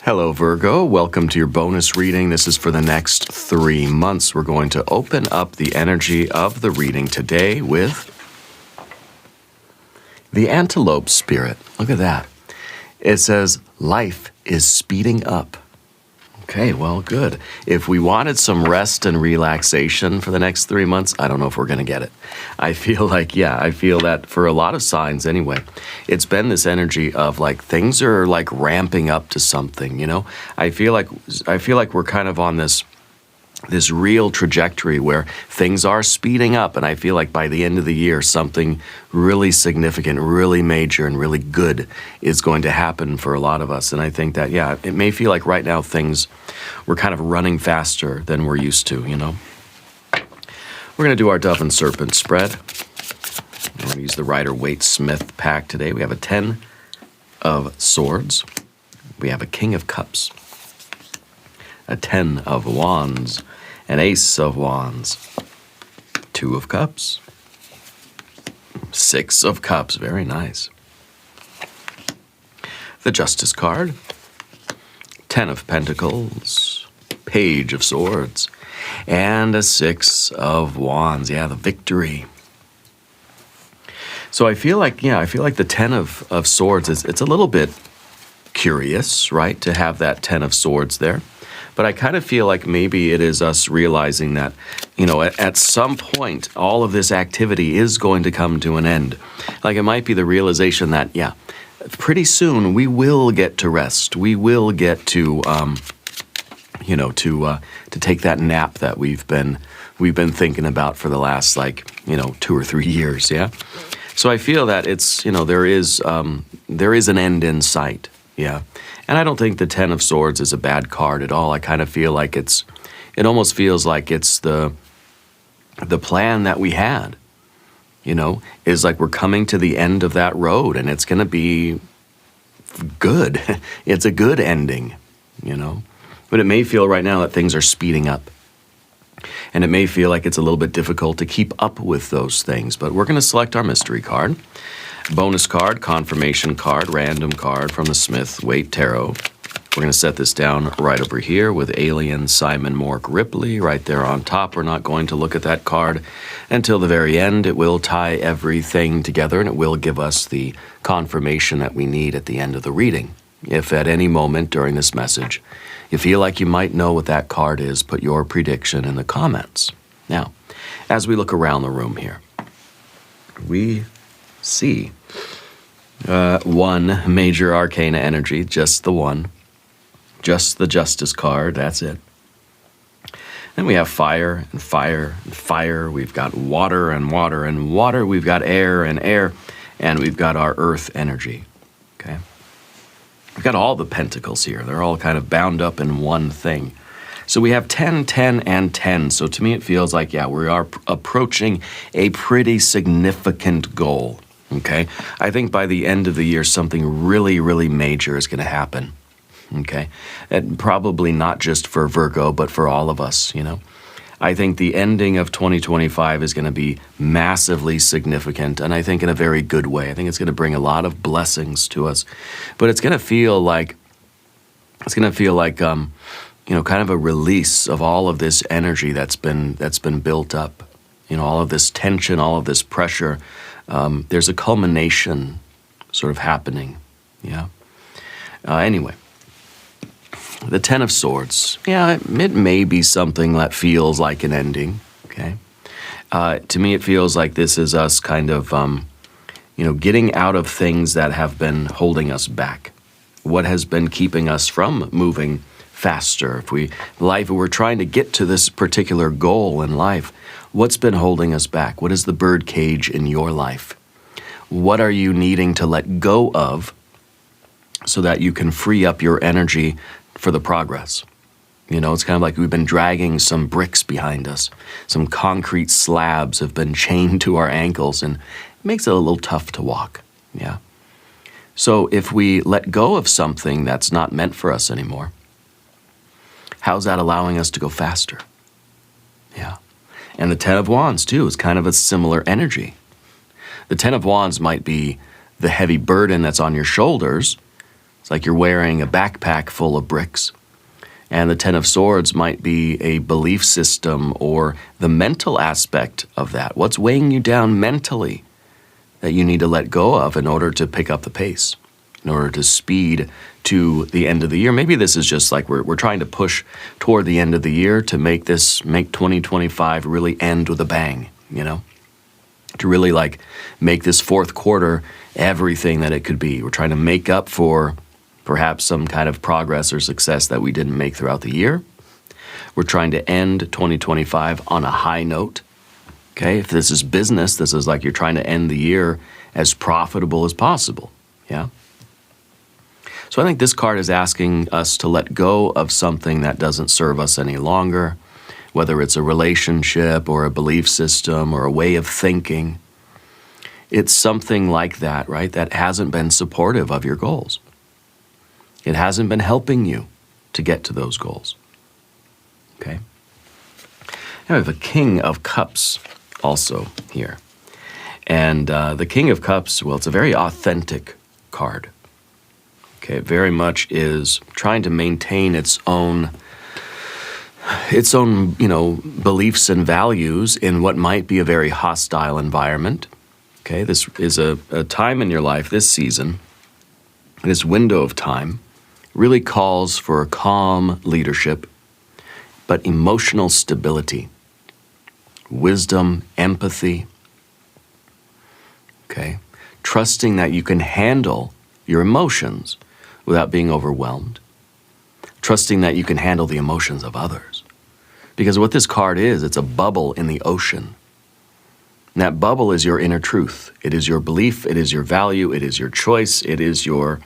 Hello, Virgo. Welcome to your bonus reading. This is for the next 3 months. We're going to open up the energy of the reading today with the antelope spirit. Look at that. It says, life is speeding up. Okay, well, good. If we wanted some rest and relaxation for the next 3 months, I don't know if we're going to get it. I feel like, I feel that for a lot of signs anyway, it's been this energy of like things are like ramping up to something, you know? I feel like we're kind of on this real trajectory where things are speeding up, and I feel like by the end of the year, something really significant, really major, and really good is going to happen for a lot of us. And I think that, it may feel like right now we're kind of running faster than we're used to, you know? We're going to do our Dove and Serpent spread. We're going to use the Rider-Waite-Smith pack today. We have a 10 of Swords. We have a King of Cups, a 10 of Wands, an Ace of Wands, 2 of Cups, 6 of Cups, very nice. The Justice card, 10 of Pentacles, Page of Swords, and a 6 of Wands. Yeah, the Victory. So I feel like, the 10 of Swords, it's a little bit curious, right, to have that 10 of Swords there. But I kind of feel like maybe it is us realizing that, at some point, all of this activity is going to come to an end. Like it might be the realization that, pretty soon we will get to rest. We will get to, to take that nap that we've been thinking about for the last 2 or 3 years. Yeah. So I feel that it's, there is an end in sight. Yeah. And I don't think the 10 of Swords is a bad card at all. I kind of feel like it almost feels like it's the plan that we had, is like we're coming to the end of that road and it's going to be good. It's a good ending, But it may feel right now that things are speeding up. And it may feel like it's a little bit difficult to keep up with those things. But we're going to select our mystery card. Bonus card, confirmation card, random card from the Smith-Waite Tarot. We're going to set this down right over here with Alien Simon Mork Ripley right there on top. We're not going to look at that card until the very end. It will tie everything together and it will give us the confirmation that we need at the end of the reading. If at any moment during this message you feel like you might know what that card is, put your prediction in the comments. Now, as we look around the room here, we see one major arcana energy, just the one, just the Justice card, that's it. Then we have fire and fire and fire. We've got water and water and water. We've got air and air, and we've got our earth energy, okay? We've got all the pentacles here. They're all kind of bound up in one thing. So we have 10, 10, and 10. So to me it feels like, we are approaching a pretty significant goal. Okay, I think by the end of the year, something really, really major is going to happen. Okay, and probably not just for Virgo, but for all of us, I think the ending of 2025 is going to be massively significant, and I think in a very good way. I think it's going to bring a lot of blessings to us, but it's going to feel like, kind of a release of all of this energy that's been built up. All of this tension, all of this pressure. There's a culmination sort of happening, anyway, the 10 of Swords, it may be something that feels like an ending, okay? To me, it feels like this is us kind of, getting out of things that have been holding us back. What has been keeping us from moving faster? If we're trying to get to this particular goal in life, what's been holding us back? What is the bird cage in your life? What are you needing to let go of so that you can free up your energy for the progress? It's kind of like we've been dragging some bricks behind us. Some concrete slabs have been chained to our ankles, and it makes it a little tough to walk, So if we let go of something that's not meant for us anymore, how's that allowing us to go faster? And the 10 of Wands, too, is kind of a similar energy. The 10 of Wands might be the heavy burden that's on your shoulders, It's like you're wearing a backpack full of bricks. And the Ten of Swords might be a belief system or the mental aspect of that. What's weighing you down mentally that you need to let go of in order to pick up the pace, in order to speed to the end of the year? Maybe this is just like we're trying to push toward the end of the year to make 2025 really end with a bang, you know? To really like make this fourth quarter everything that it could be. We're trying to make up for perhaps some kind of progress or success that we didn't make throughout the year. We're trying to end 2025 on a high note. Okay, if this is business, this is like you're trying to end the year as profitable as possible. Yeah. So I think this card is asking us to let go of something that doesn't serve us any longer, whether it's a relationship or a belief system or a way of thinking. It's something like that, right, that hasn't been supportive of your goals. It hasn't been helping you to get to those goals. Okay? Now we have a King of Cups also here. And the King of Cups, well, it's a very authentic card. Okay, it very much is trying to maintain its own, beliefs and values in what might be a very hostile environment. Okay, this is a time in your life, this season, this window of time, really calls for calm leadership, but emotional stability, wisdom, empathy, okay? Trusting that you can handle your emotions without being overwhelmed, trusting that you can handle the emotions of others. Because what this card is, it's a bubble in the ocean. And that bubble is your inner truth. It is your belief, it is your value, it is your choice, it is your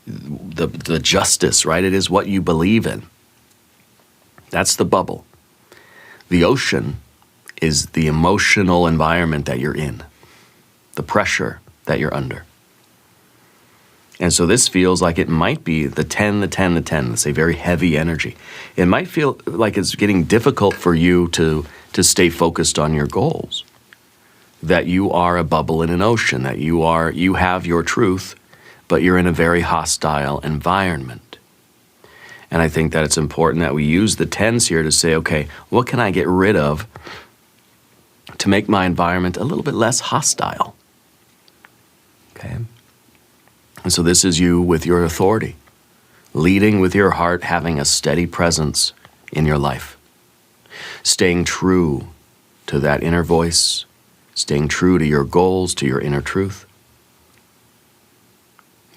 the justice, right? It is what you believe in. That's the bubble. The ocean is the emotional environment that you're in, the pressure that you're under. And so this feels like it might be the 10, the 10, the 10, let's say very heavy energy. It might feel like it's getting difficult for you to stay focused on your goals, that you are a bubble in an ocean, that you have your truth, but you're in a very hostile environment. And I think that it's important that we use the 10s here to say, okay, what can I get rid of to make my environment a little bit less hostile? Okay? And so this is you with your authority, leading with your heart, having a steady presence in your life, staying true to that inner voice, staying true to your goals, to your inner truth.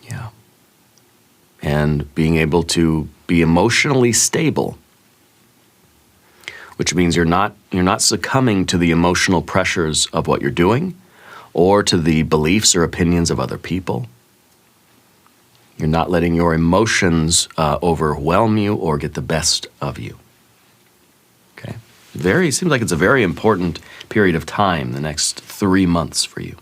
Yeah. And being able to be emotionally stable, which means you're not succumbing to the emotional pressures of what you're doing or to the beliefs or opinions of other people. You're not letting your emotions overwhelm you or get the best of you. Okay? It seems like it's a very important period of time, the next 3 months for you.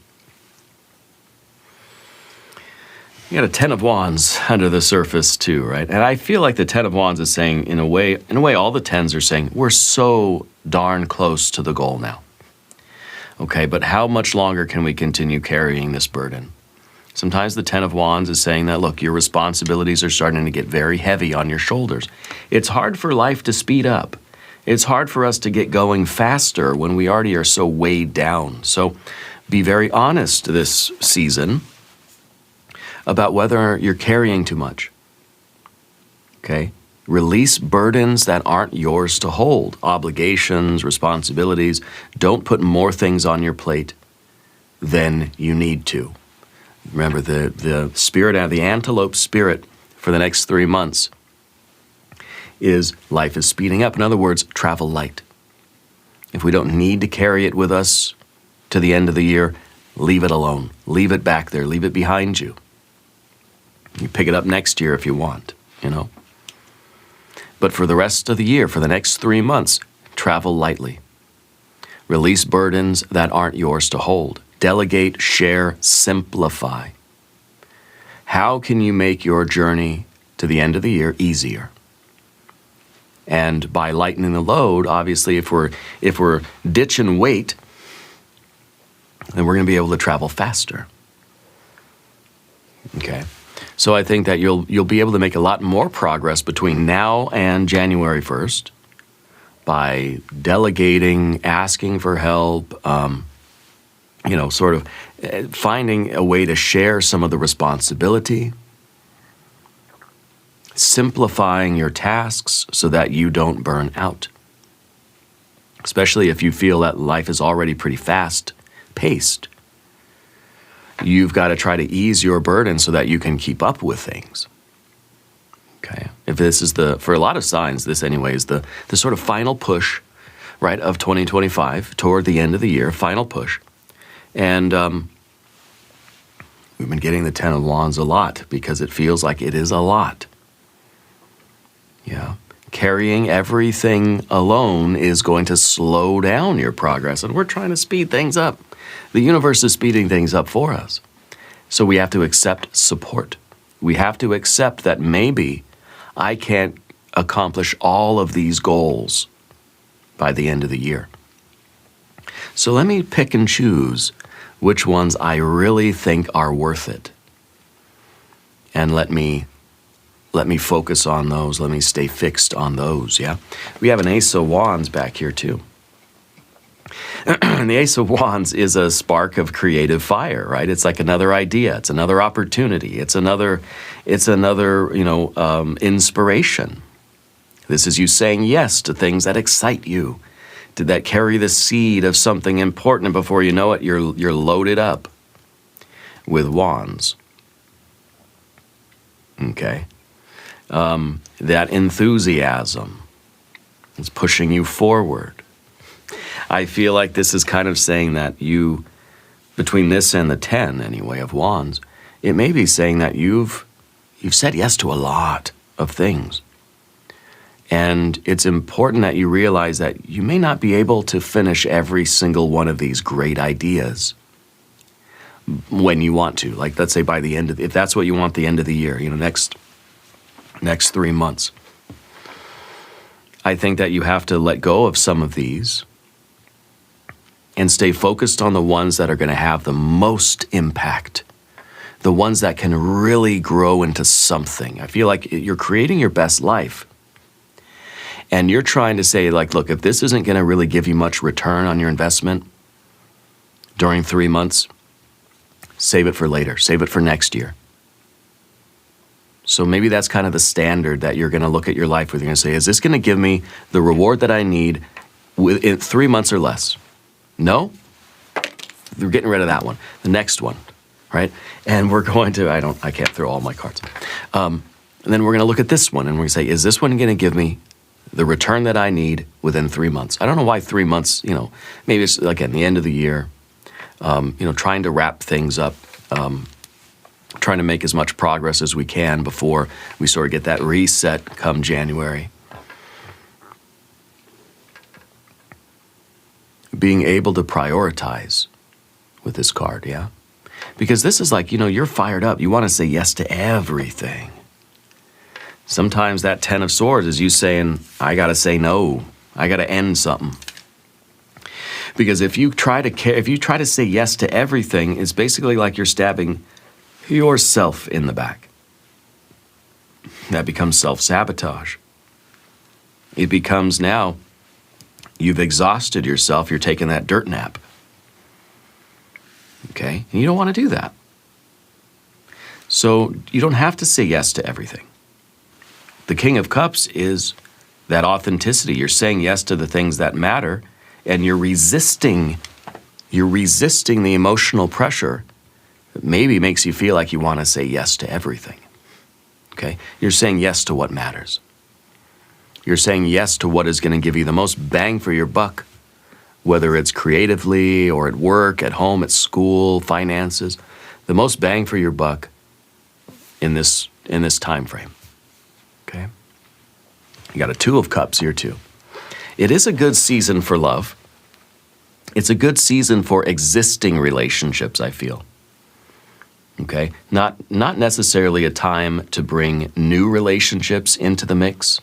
You got a 10 of Wands under the surface too, right? And I feel like the 10 of Wands is saying, in a way, all the 10s are saying, we're so darn close to the goal now. Okay, but how much longer can we continue carrying this burden? Sometimes the 10 of Wands is saying that, look, your responsibilities are starting to get very heavy on your shoulders. It's hard for life to speed up. It's hard for us to get going faster when we already are so weighed down. So be very honest this season about whether you're carrying too much. Okay? Release burdens that aren't yours to hold. Obligations, responsibilities. Don't put more things on your plate than you need to. Remember, the spirit, the antelope spirit for the next 3 months is life is speeding up. In other words, travel light. If we don't need to carry it with us to the end of the year, leave it alone. Leave it back there. Leave it behind you. You pick it up next year if you want, you know. But for the rest of the year, for the next 3 months, travel lightly. Release burdens that aren't yours to hold. Delegate, share, simplify. How can you make your journey to the end of the year easier? And by lightening the load, obviously, if we're ditching weight, then we're going to be able to travel faster. Okay? So I think that you'll be able to make a lot more progress between now and January 1st by delegating, asking for help, sort of finding a way to share some of the responsibility, simplifying your tasks so that you don't burn out, especially if you feel that life is already pretty fast-paced. You've got to try to ease your burden so that you can keep up with things. Okay. If this is for a lot of signs, this anyway is the sort of final push, right, of 2025 toward the end of the year, final push. And we've been getting the Ten of Wands a lot because it feels like it is a lot. Yeah. Carrying everything alone is going to slow down your progress, and we're trying to speed things up. The universe is speeding things up for us. So we have to accept support. We have to accept that maybe I can't accomplish all of these goals by the end of the year. So let me pick and choose which ones I really think are worth it. And let me focus on those. Let me stay fixed on those, yeah? We have an Ace of Wands back here too. And the Ace of Wands is a spark of creative fire, right? It's like another idea. It's another opportunity. It's another inspiration. This is you saying yes to things that excite you, that carry the seed of something important, and before you know it, you're loaded up with wands. Okay? That enthusiasm is pushing you forward. I feel like this is kind of saying that you, between this and the 10 anyway of wands, it may be saying that you've said yes to a lot of things. And it's important that you realize that you may not be able to finish every single one of these great ideas when you want to. Like, let's say by the end of, if that's what you want the end of the year, next 3 months. I think that you have to let go of some of these and stay focused on the ones that are going to have the most impact, the ones that can really grow into something. I feel like you're creating your best life. And you're trying to say, like, look, if this isn't going to really give you much return on your investment during 3 months, save it for later. Save it for next year. So maybe that's kind of the standard that you're going to look at your life with. You're going to say, is this going to give me the reward that I need in 3 months or less? No? We're getting rid of that one. The next one, right? And we're going to, I can't throw all my cards. And then we're going to look at this one and we're going to say, is this one going to give me the return that I need within 3 months? I don't know why 3 months, maybe it's like at the end of the year, trying to wrap things up, trying to make as much progress as we can before we sort of get that reset come January. Being able to prioritize with this card, yeah? Because this is like, you're fired up. You want to say yes to everything. Sometimes that 10 of Swords is you saying, I got to say no. I got to end something. Because if you try to say yes to everything, it's basically like you're stabbing yourself in the back. That becomes self-sabotage. It becomes now, you've exhausted yourself, you're taking that dirt nap. Okay? And you don't want to do that. So you don't have to say yes to everything. The King of Cups is that authenticity. You're saying yes to the things that matter, and you're resisting the emotional pressure that maybe makes you feel like you want to say yes to everything. Okay? You're saying yes to what matters. You're saying yes to what is going to give you the most bang for your buck, whether it's creatively or at work, at home, at school, finances. The most bang for your buck in this time frame. Okay? You got a Two of Cups here too. It is a good season for love. It's a good season for existing relationships, I feel. Okay? Not necessarily a time to bring new relationships into the mix,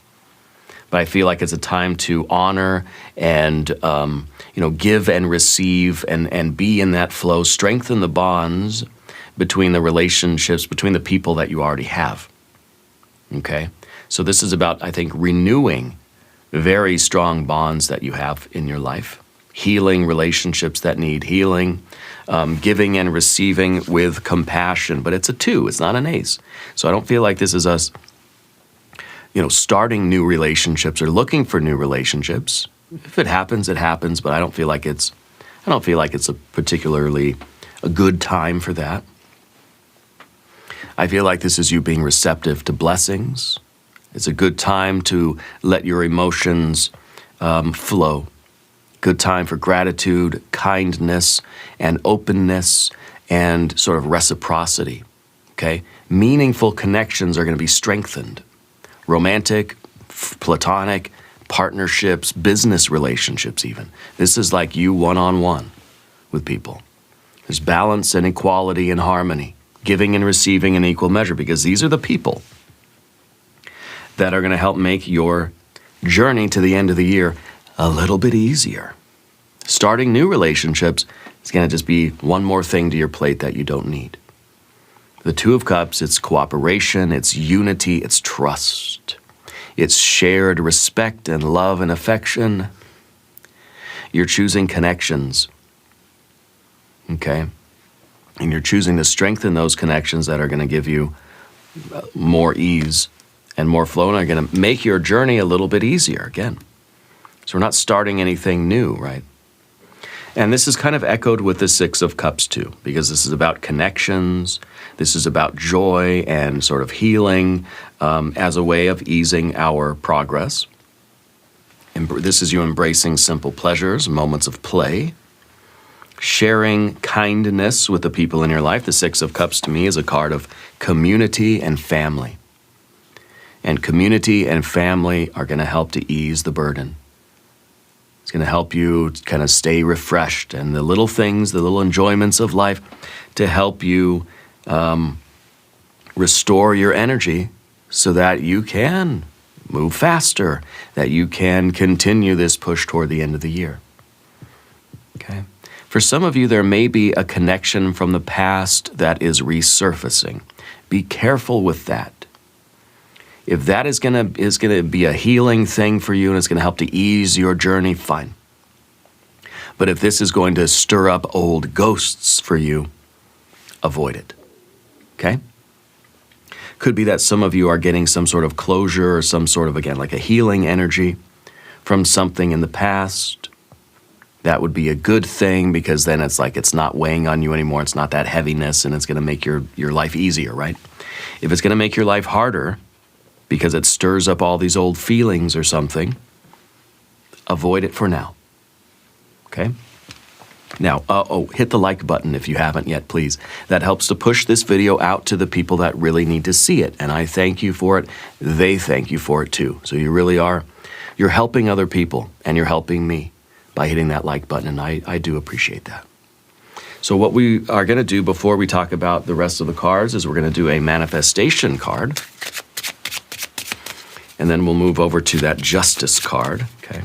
but I feel like it's a time to honor and give and receive and be in that flow, strengthen the bonds between the relationships, between the people that you already have. Okay? So this is about, I think, renewing very strong bonds that you have in your life, healing relationships that need healing, giving and receiving with compassion. But it's a 2, it's not an ace. So I don't feel like this is us, starting new relationships or looking for new relationships. If it happens, it happens, but I don't feel like it's a particularly a good time for that. I feel like this is you being receptive to blessings. It's a good time to let your emotions flow. Good time for gratitude, kindness, and openness, and sort of reciprocity. Okay? Meaningful connections are going to be strengthened. Romantic, platonic, partnerships, business relationships even. This is like you one-on-one with people. There's balance and equality and harmony, giving and receiving in equal measure, because these are the people that are going to help make your journey to the end of the year a little bit easier. Starting new relationships is going to just be one more thing to your plate that you don't need. The 2 of Cups, it's cooperation, it's unity, it's trust. It's shared respect and love and affection. You're choosing connections, okay? And you're choosing to strengthen those connections that are going to give you more ease and more flow, and are going to make your journey a little bit easier again. So we're not starting anything new, right? And this is kind of echoed with the 6 of Cups too, because this is about connections. This is about joy and sort of healing as a way of easing our progress. This is you embracing simple pleasures, moments of play, sharing kindness with the people in your life. The 6 of Cups to me is a card of community and family. And community and family are going to help to ease the burden. It's going to help you kind of stay refreshed, and the little things, the little enjoyments of life to help you restore your energy so that you can move faster, that you can continue this push toward the end of the year. Okay? For some of you, there may be a connection from the past that is resurfacing. Be careful with that. If that is gonna be a healing thing for you and it's gonna help to ease your journey, fine. But if this is going to stir up old ghosts for you, avoid it, okay? Could be that some of you are getting some sort of closure or some sort of, again, like a healing energy from something in the past. That would be a good thing, because then it's like it's not weighing on you anymore. It's not that heaviness, and it's gonna make your life easier, right? If it's gonna make your life harder, because it stirs up all these old feelings or something, avoid it for now, okay? Now, hit the like button if you haven't yet, please. That helps to push this video out to the people that really need to see it, and I thank you for it. They thank you for it too. So you really are, you're helping other people, and you're helping me by hitting that like button, and I do appreciate that. So what we are gonna do before we talk about the rest of the cards is we're gonna do a manifestation card. And then we'll move over to that Justice card, okay?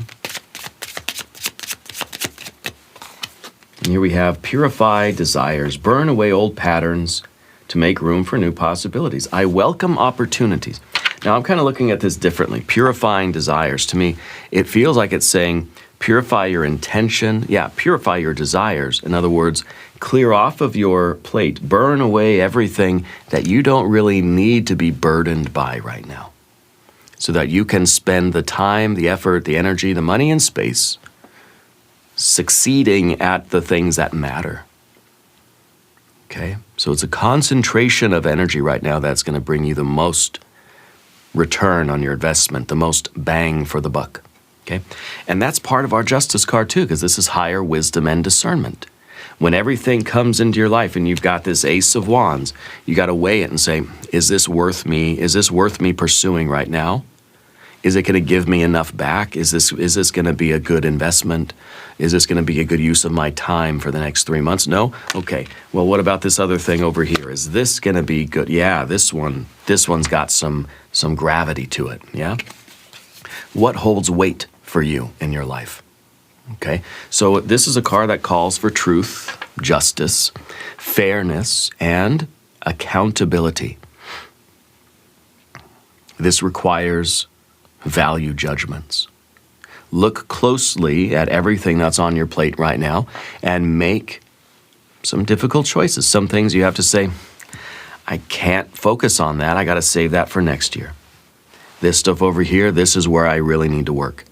And here we have Purify Desires, burn away old patterns to make room for new possibilities. I welcome opportunities. Now, I'm kind of looking at this differently. Purifying desires, to me, it feels like it's saying purify your intention. Yeah, purify your desires. In other words, clear off of your plate, burn away everything that you don't really need to be burdened by right now, so that you can spend the time, the effort, the energy, the money, and space succeeding at the things that matter. Okay? So it's a concentration of energy right now that's going to bring you the most return on your investment, the most bang for the buck. Okay? And that's part of our Justice card too, because this is higher wisdom and discernment. When everything comes into your life and you've got this Ace of Wands, you got to weigh it and say, is this worth me? Is this worth me pursuing right now? Is it going to give me enough back? Is this going to be a good investment? Is this going to be a good use of my time for the next 3 months? No? Okay. Well, what about this other thing over here? Is this going to be good? Yeah, this one's got some gravity to it, yeah? What holds weight for you in your life? Okay, so this is a card that calls for truth, justice, fairness, and accountability. This requires value judgments. Look closely at everything that's on your plate right now and make some difficult choices. Some things you have to say, I can't focus on that. I got to save that for next year. This stuff over here, this is where I really need to work.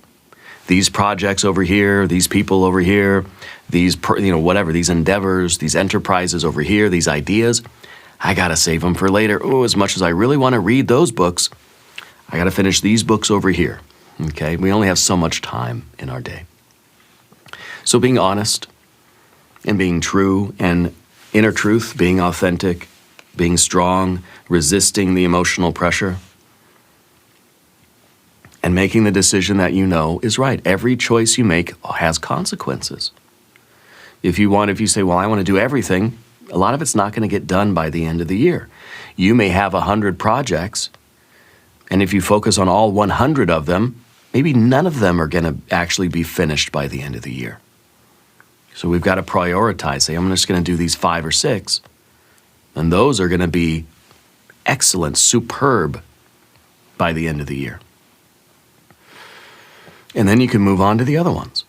These projects over here, these people over here, these, whatever, these endeavors, these enterprises over here, these ideas, I got to save them for later. Oh, as much as I really want to read those books, I got to finish these books over here. Okay, we only have so much time in our day. So being honest and being true and inner truth, being authentic, being strong, resisting the emotional pressure, and making the decision that you know is right. Every choice you make has consequences. If you say, well, I want to do everything, a lot of it's not going to get done by the end of the year. You may have 100 projects, and if you focus on all 100 of them, maybe none of them are going to actually be finished by the end of the year. So we've got to prioritize. Say, I'm just going to do these 5 or 6, and those are going to be excellent, superb by the end of the year. And then you can move on to the other ones,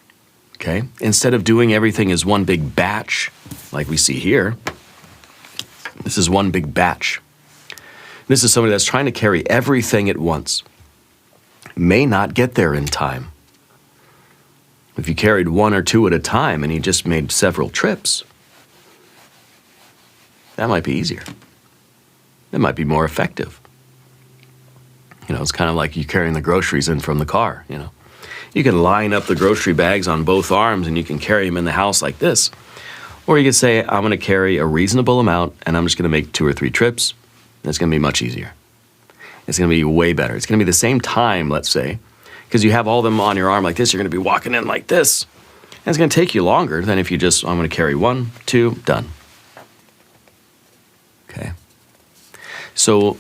okay? Instead of doing everything as one big batch, like we see here, this is one big batch. This is somebody that's trying to carry everything at once. May not get there in time. If you carried 1 or 2 at a time and you just made several trips, that might be easier. That might be more effective. It's kind of like you carrying the groceries in from the car, You can line up the grocery bags on both arms and you can carry them in the house like this. Or you can say, I'm going to carry a reasonable amount and I'm just going to make 2 or 3 trips. It's going to be much easier. It's going to be way better. It's going to be the same time, let's say, because you have all of them on your arm like this. You're going to be walking in like this. And it's going to take you longer than if you just, I'm going to carry 1, 2, done. Okay. So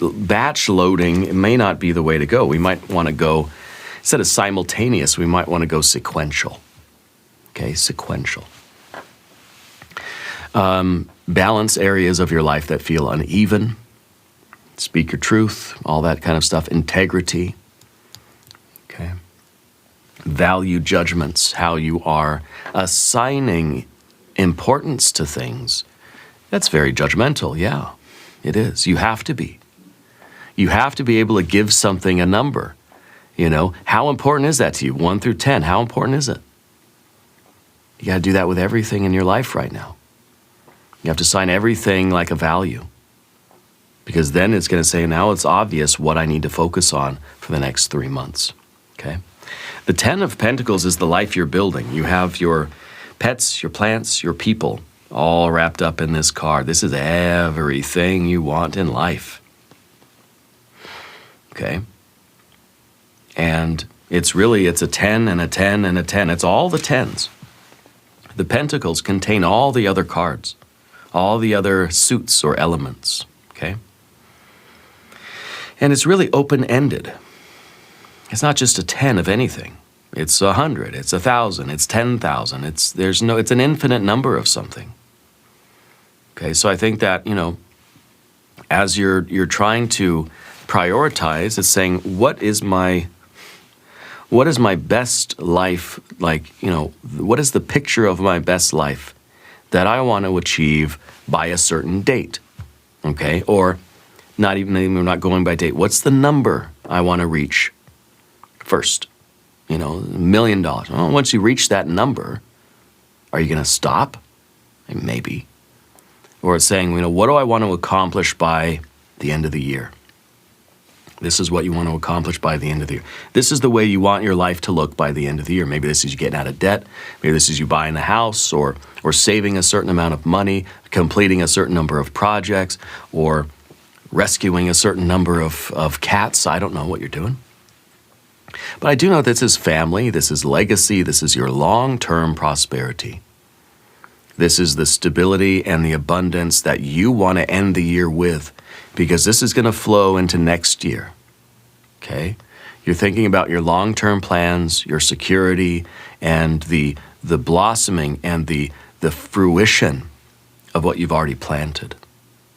batch loading may not be the way to go. We might want to go, instead of simultaneous, we might want to go sequential. Okay, sequential. Balance areas of your life that feel uneven. Speak your truth, all that kind of stuff. Integrity. Okay. Value judgments, how you are assigning importance to things. That's very judgmental, yeah, it is. You have to be. You have to be able to give something a number. How important is that to you? 1 through 10, how important is it? You got to do that with everything in your life right now. You have to assign everything like a value. Because then it's going to say, now it's obvious what I need to focus on for the next 3 months. Okay? The 10 of Pentacles is the life you're building. You have your pets, your plants, your people, all wrapped up in this card. This is everything you want in life. Okay? And it's a 10 and a 10 and a 10. It's all the 10s. The Pentacles contain all the other cards, all the other suits or elements. Okay? And it's really open-ended. It's not just a 10 of anything. It's 100, it's 1,000, it's 10,000. It's an infinite number of something. Okay, so I think that, as you're trying to prioritize, it's saying, what is my best life like, what is the picture of my best life that I want to achieve by a certain date? Okay, or we're not going by date. What's the number I want to reach first? $1 million. Well, once you reach that number, are you going to stop? Maybe. Or it's saying, what do I want to accomplish by the end of the year? This is what you want to accomplish by the end of the year. This is the way you want your life to look by the end of the year. Maybe this is you getting out of debt. Maybe this is you buying a house or saving a certain amount of money, completing a certain number of projects, or rescuing a certain number of cats. I don't know what you're doing. But I do know this is family, this is legacy, this is your long-term prosperity. This is the stability and the abundance that you want to end the year with, because this is going to flow into next year. Okay? You're thinking about your long-term plans, your security, and the blossoming and the fruition of what you've already planted.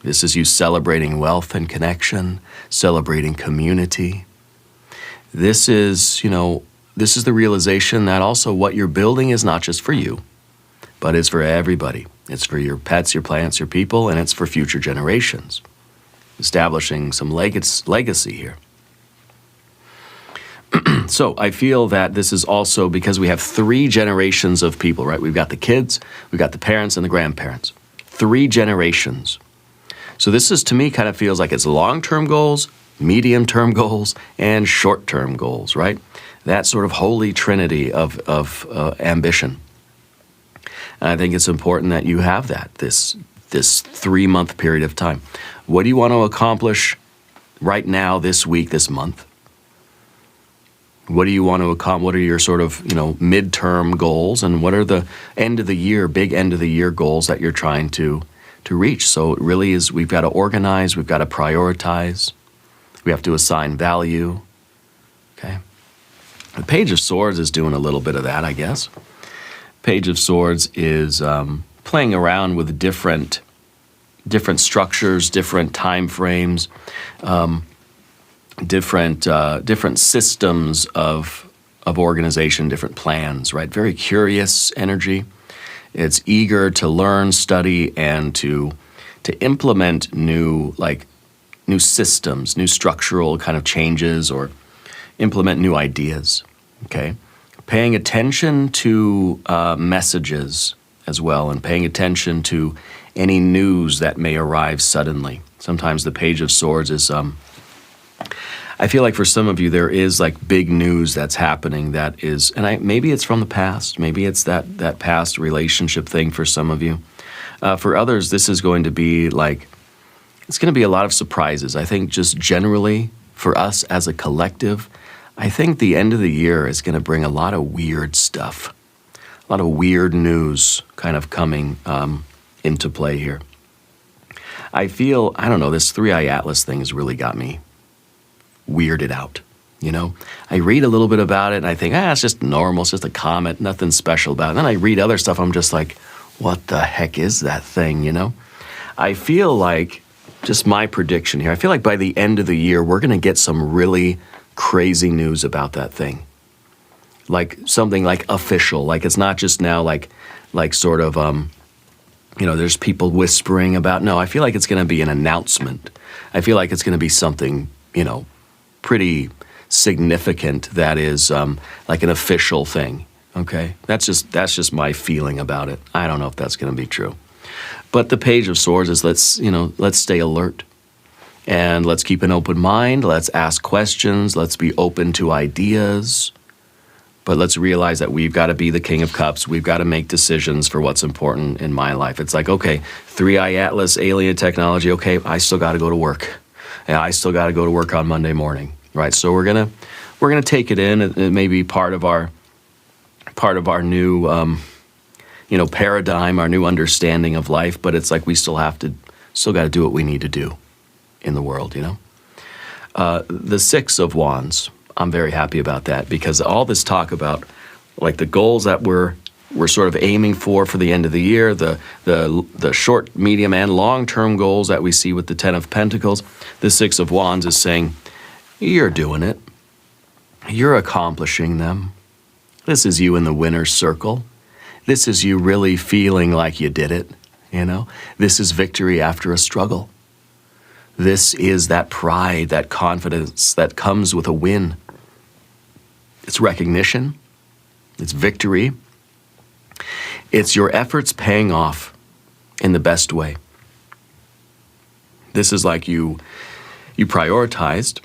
This is you celebrating wealth and connection, celebrating community. This is, this is the realization that also what you're building is not just for you, but it's for everybody. It's for your pets, your plants, your people, and it's for future generations. Establishing some legacy here. So I feel that this is also because we have 3 generations of people, right? We've got the kids, we've got the parents, and the grandparents. 3 generations. So this is, to me, kind of feels like it's long-term goals, medium-term goals, and short-term goals, right? That sort of holy trinity of ambition. And I think it's important that you have that, this 3-month period of time. What do you want to accomplish right now, this week, this month? What do you want to accomplish? What are your sort of, midterm goals? And what are the end of the year, big end of the year goals that you're trying to reach? So it really is, we've got to organize, we've got to prioritize, we have to assign value, okay? The Page of Swords is doing a little bit of that, I guess. Page of Swords is playing around with different structures, different time frames, different systems of organization, different plans, right? Very curious energy. It's eager to learn, study, and to implement new systems, new structural kind of changes, or implement new ideas, okay? Paying attention to messages as well, and paying attention to any news that may arrive suddenly. Sometimes the Page of Swords is, I feel like for some of you there is like big news that's happening that is, and maybe it's from the past, maybe it's that past relationship thing for some of you. For others, this is going to be like, it's going to be a lot of surprises. I think just generally for us as a collective, I think the end of the year is going to bring a lot of weird stuff, a lot of weird news kind of coming into play here. I feel, I don't know, this 3-Eye Atlas thing has really got me weirded out, I read a little bit about it and I think, it's just normal, it's just a comet, nothing special about it. And then I read other stuff, I'm just like, what the heck is that thing, I feel like, just my prediction here, I feel like by the end of the year, we're going to get some really crazy news about that thing. Like something like official, like it's not just now like sort of, there's people whispering about, no, I feel like it's going to be an announcement. I feel like it's going to be something, pretty significant that is like an official thing, okay? That's just my feeling about it. I don't know if that's going to be true. But the Page of Swords is let's stay alert. And let's keep an open mind, let's ask questions, let's be open to ideas. But let's realize that we've got to be the King of Cups. We've got to make decisions for what's important in my life. It's like, okay, 3-Eye Atlas, alien technology, okay, I still got to go to work. Yeah, I still got to go to work on Monday morning, right? So we're gonna take it in. It may be part of our new paradigm, our new understanding of life. But it's like we still got to do what we need to do in the world, The 6 of Wands, I'm very happy about that, because all this talk about like the goals that we're sort of aiming for the end of the year, the short, medium, and long-term goals that we see with the 10 of Pentacles, the 6 of Wands is saying, you're doing it. You're accomplishing them. This is you in the winner's circle. This is you really feeling like you did it, This is victory after a struggle. This is that pride, that confidence that comes with a win. It's recognition. It's victory. It's your efforts paying off in the best way. This is like you prioritized.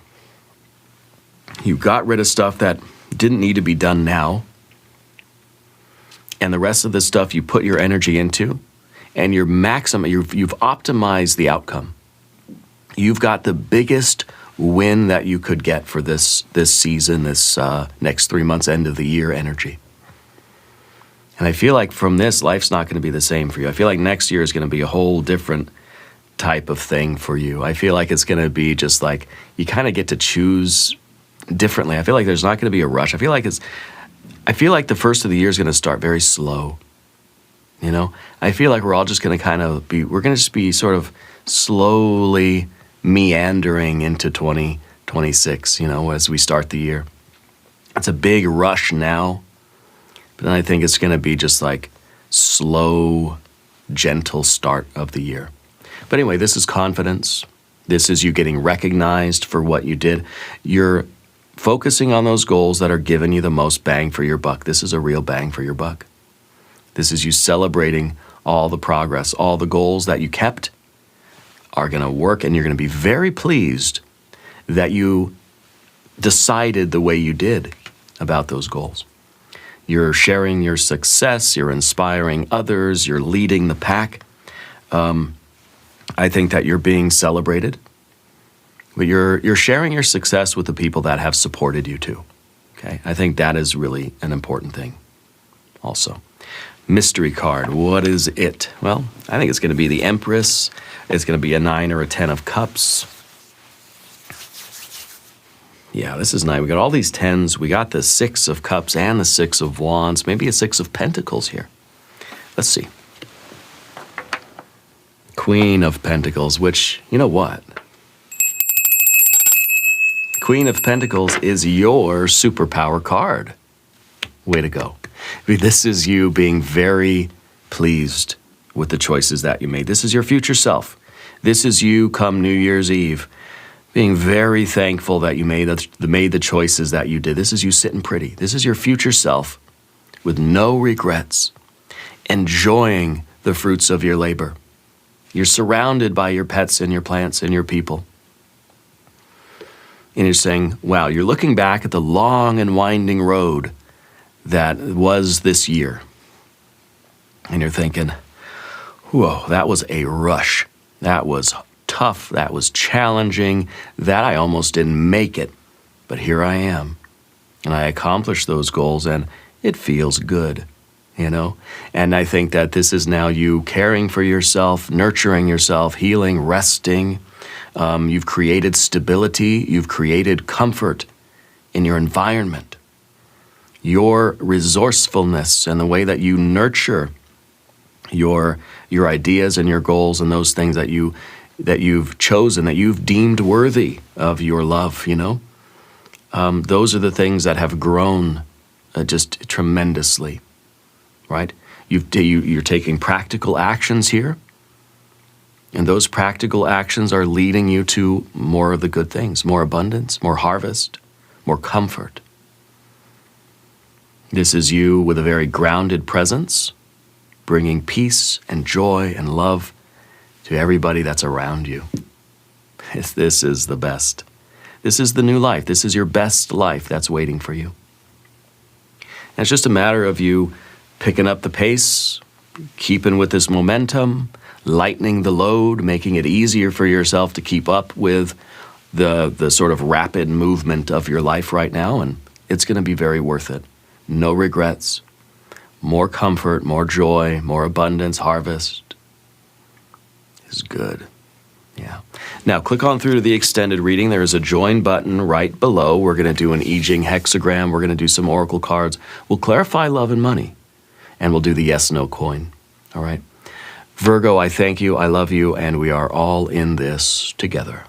You got rid of stuff that didn't need to be done now. And the rest of the stuff you put your energy into, and you've optimized the outcome. You've got the biggest win that you could get for this season, this next 3 months, end of the year energy. And I feel like from this, life's not going to be the same for you. I feel like next year is going to be a whole different type of thing for you. I feel like it's going to be just like you kind of get to choose differently. I feel like there's not going to be a rush. I feel like I feel like the first of the year is going to start very slow. You know, I feel like we're all just going to kind of we're going to just be sort of slowly meandering into 2026, you know, as we start the year. It's a big rush now, but then I think it's going to be just like slow, gentle start of the year. But anyway, this is confidence. This is you getting recognized for what you did. You're focusing on those goals that are giving you the most bang for your buck. This is a real bang for your buck. This is you celebrating all the progress, all the goals that you kept are going to work, and you're going to be very pleased that you decided the way you did about those goals. You're sharing your success, you're inspiring others, you're leading the pack. I think that you're being celebrated, but you're sharing your success with the people that have supported you too. Okay, I think that is really an important thing also. Mystery card, what is it? Well, I think it's going to be the Empress. It's going to be a 9 or a 10 of Cups. Yeah, this is nice. We got all these 10s. We got the 6 of Cups and the 6 of Wands. Maybe a 6 of Pentacles here. Let's see. Queen of Pentacles, which, you know what? Queen of Pentacles is your superpower card. Way to go. This is you being very pleased with the choices that you made. This is your future self. This is you come New Year's Eve, being very thankful that you made the choices that you did. This is you sitting pretty. This is your future self with no regrets, enjoying the fruits of your labor. You're surrounded by your pets and your plants and your people. And you're saying, wow, you're looking back at the long and winding road that was this year. And you're thinking, whoa, that was a rush. That was tough. That was challenging. That I almost didn't make it. But here I am. And I accomplished those goals, and it feels good, you know? And I think that this is now you caring for yourself, nurturing yourself, healing, resting. You've created stability. You've created comfort in your environment. Your resourcefulness and the way that you nurture your ideas and your goals and those things that you've chosen, that you've deemed worthy of your love, you know? Those are the things that have grown just tremendously, right? You're taking practical actions here, and those practical actions are leading you to more of the good things, more abundance, more harvest, more comfort. This is you with a very grounded presence, bringing peace and joy and love to everybody that's around you. This is the best. This is the new life. This is your best life that's waiting for you. And it's just a matter of you picking up the pace, keeping with this momentum, lightening the load, making it easier for yourself to keep up with the sort of rapid movement of your life right now, and it's going to be very worth it. No regrets, more comfort, more joy, more abundance, harvest. Is good. Yeah. Now click on through to the extended reading. There is a join button right below. We're going to do an I Ching hexagram. We're going to do some oracle cards. We'll clarify love and money, and we'll do the yes/no coin. All right. Virgo, I thank you, I love you, and we are all in this together.